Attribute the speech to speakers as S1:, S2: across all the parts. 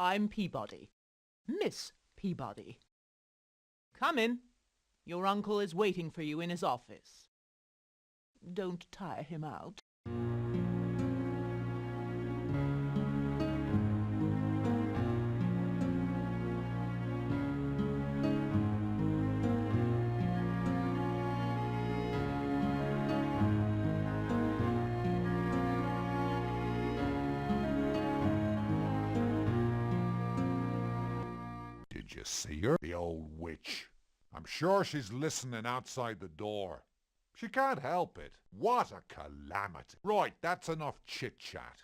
S1: I'm Peabody. Miss Peabody. Come in. Your uncle is waiting for you in his office. Don't tire him out.
S2: Did you see her? The old witch. I'm sure she's listening outside the door. She can't help it. What a calamity. Right, that's enough chit-chat.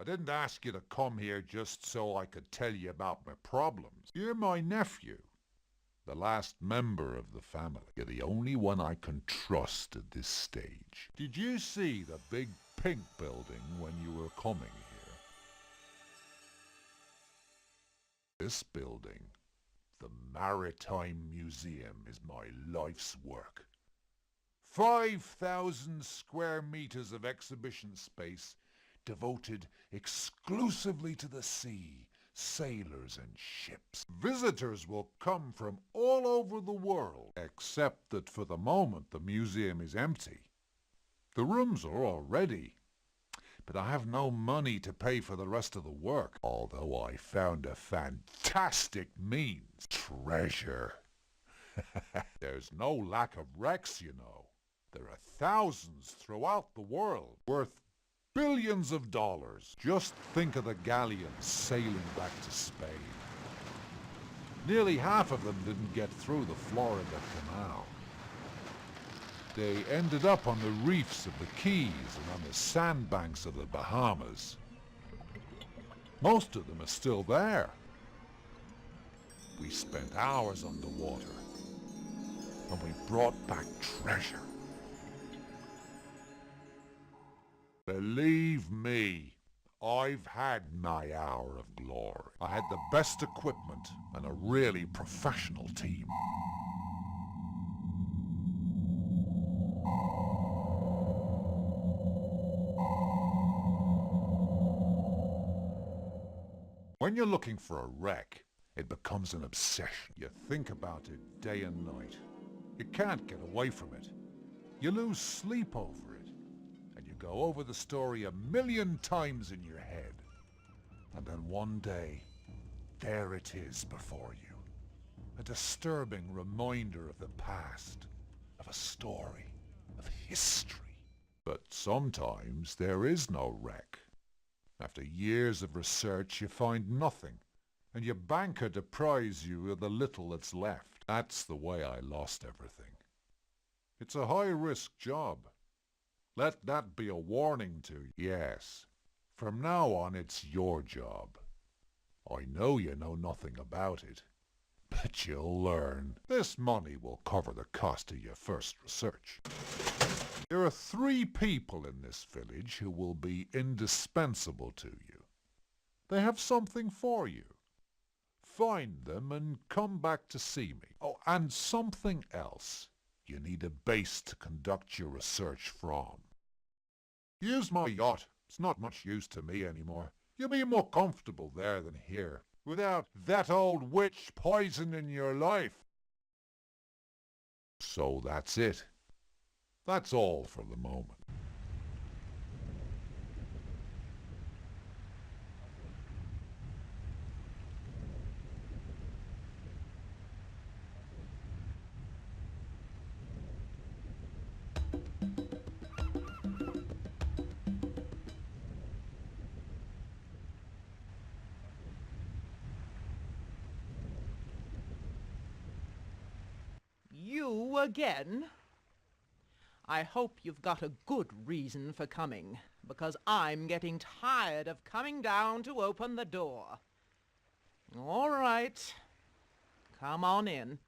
S2: I didn't ask you to come here just so I could tell you about my problems. You're my nephew, the last member of the family. You're the only one I can trust at this stage. Did you see the big pink building when you were coming here? This building, the Maritime Museum, is my life's work. 5,000 square meters of exhibition space devoted exclusively to the sea, sailors and ships. Visitors will come from all over the world, except that for the moment the museum is empty. The rooms are all ready, but I have no money to pay for the rest of the work, although I found a fantastic means. Treasure. There's no lack of wrecks, you know. There are thousands throughout the world, worth billions of dollars. Just think of the galleons sailing back to Spain. Nearly half of them didn't get through the Florida Canal. They ended up on the reefs of the Keys and on the sandbanks of the Bahamas. Most of them are still there. We spent hours underwater, and we brought back treasure. Believe me, I've had my hour of glory. I had the best equipment and a really professional team. When you're looking for a wreck, it becomes an obsession. You think about it day and night. You can't get away from it. You lose sleep over it. And you go over the story 1,000,000 times in your head. And then one day, there it is before you. A disturbing reminder of the past, of a story, of history. But sometimes there is no wreck. After years of research, you find nothing, and your banker deprives you of the little that's left. That's the way I lost everything. It's a high-risk job. Let that be a warning to you. Yes, from now on it's your job. I know you know nothing about it, but you'll learn. This money will cover the cost of your first research. There are 3 people in this village who will be indispensable to you. They have something for you. Find them and come back to see me. Oh, and something else. You need a base to conduct your research from. Use my yacht. It's not much use to me anymore. You'll be more comfortable there than here, without that old witch poisoning your life. So that's it. That's all for the moment.
S1: You again? I hope you've got a good reason for coming, because I'm getting tired of coming down to open the door. All right. Come on in.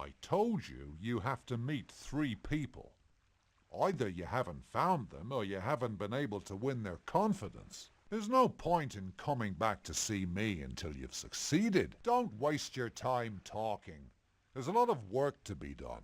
S2: I told you you have to meet 3 people. Either you haven't found them, or you haven't been able to win their confidence. There's no point in coming back to see me until you've succeeded. Don't waste your time talking. There's a lot of work to be done.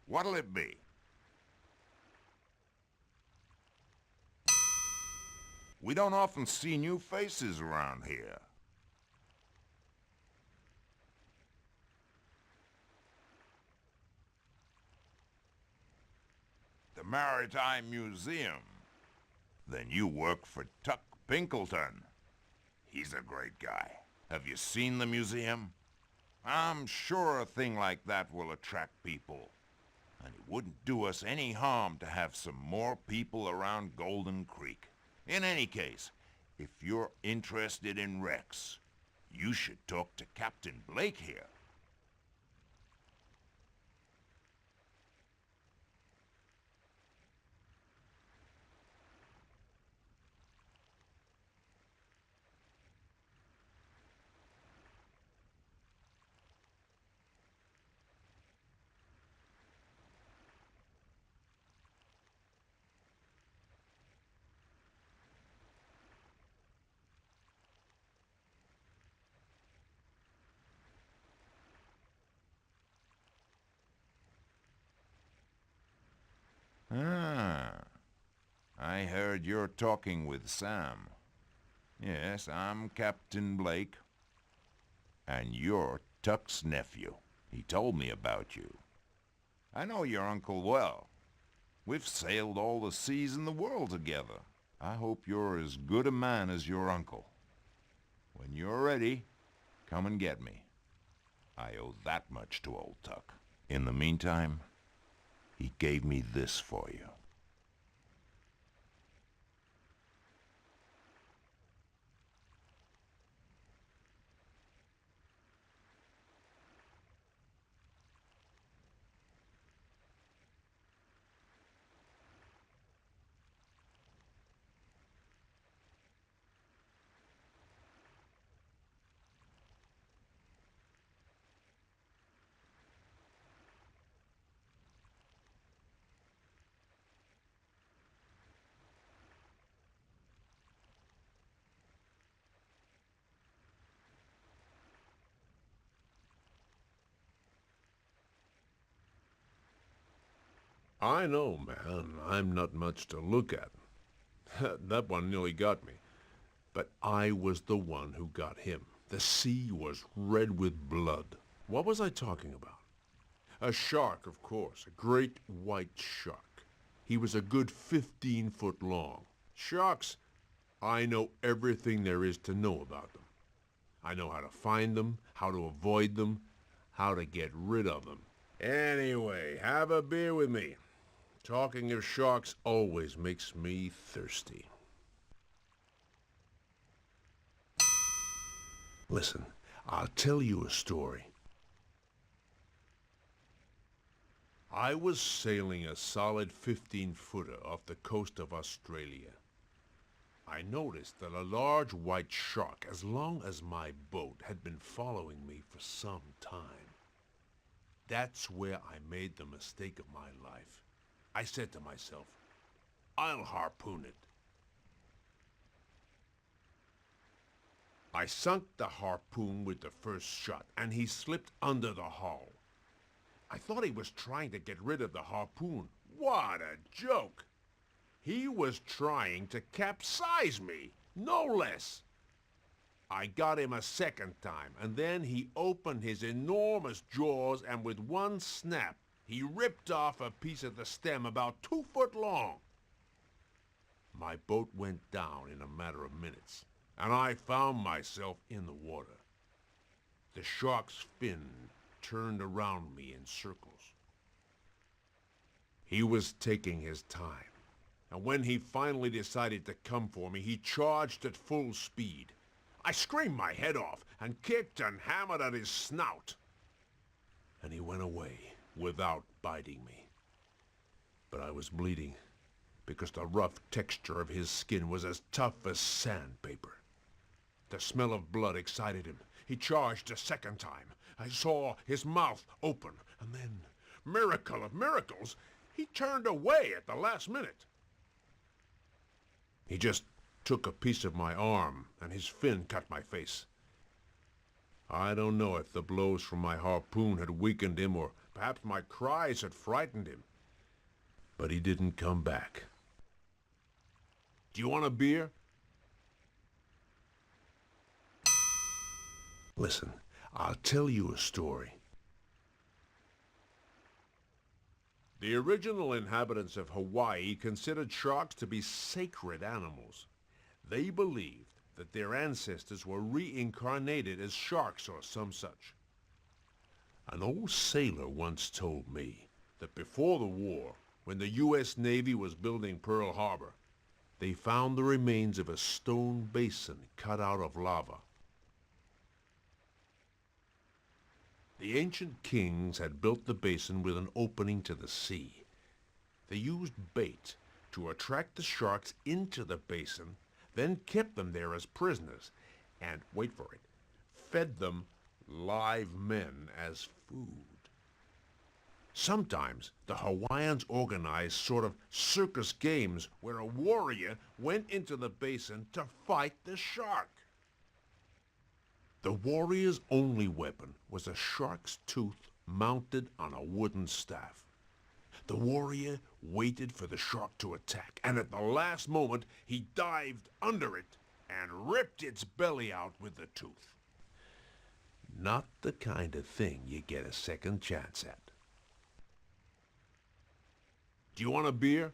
S3: What'll it be? We don't often see new faces around here. The Maritime Museum. Then you work for Tuck Pinkleton. He's a great guy. Have you seen the museum? I'm sure a thing like that will attract people. And it wouldn't do us any harm to have some more people around Golden Creek. In any case, if you're interested in wrecks, you should talk to Captain Blake here. Ah, I heard you're talking with Sam. Yes, I'm Captain Blake. And you're Tuck's nephew. He told me about you. I know your uncle well. We've sailed all the seas in the world together. I hope you're as good a man as your uncle. When you're ready, come and get me. I owe that much to old Tuck. In the meantime, he gave me this for you.
S4: I know, man. I'm not much to look at. That one nearly got me. But I was the one who got him. The sea was red with blood. What was I talking about? A shark, of course. A great white shark. He was a good 15 foot long. Sharks I know everything there is to know about them. I know how to find them, how to avoid them, how to get rid of them. Anyway, have a beer with me. Talking of sharks always makes me thirsty. Listen, I'll tell you a story. I was sailing a solid 15-footer off the coast of Australia. I noticed that a large white shark, as long as my boat, had been following me for some time. That's where I made the mistake of my life. I said to myself, I'll harpoon it. I sunk the harpoon with the first shot, and he slipped under the hull. I thought he was trying to get rid of the harpoon. What a joke! He was trying to capsize me, no less. I got him a second time, and then he opened his enormous jaws, and with one snap, he ripped off a piece of the stem about 2 foot long. My boat went down in a matter of minutes, and I found myself in the water. The shark's fin turned around me in circles. He was taking his time, and when he finally decided to come for me, he charged at full speed. I screamed my head off and kicked and hammered at his snout. And he went away without biting me. But I was bleeding because the rough texture of his skin was as tough as sandpaper. The smell of blood excited him. He charged a second time. I saw his mouth open, and then, miracle of miracles, he turned away at the last minute. He just took a piece of my arm, and his fin cut my face. I don't know if the blows from my harpoon had weakened him, or perhaps my cries had frightened him. But he didn't come back. Do you want a beer? Listen, I'll tell you a story. The original inhabitants of Hawaii considered sharks to be sacred animals. They believed that their ancestors were reincarnated as sharks or some such. An old sailor once told me that before the war, when the U.S. Navy was building Pearl Harbor, they found the remains of a stone basin cut out of lava. The ancient kings had built the basin with an opening to the sea. They used bait to attract the sharks into the basin, then kept them there as prisoners, and, wait for it, fed them live men as food. Sometimes the Hawaiians organized sort of circus games where a warrior went into the basin to fight the shark. The warrior's only weapon was a shark's tooth mounted on a wooden staff. The warrior waited for the shark to attack, and at the last moment he dived under it and ripped its belly out with the tooth. Not the kind of thing you get a second chance at. Do you want a beer?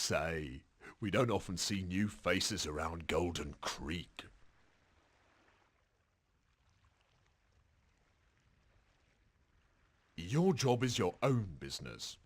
S4: say, we don't often see new faces around Golden Creek. Your job is your own business.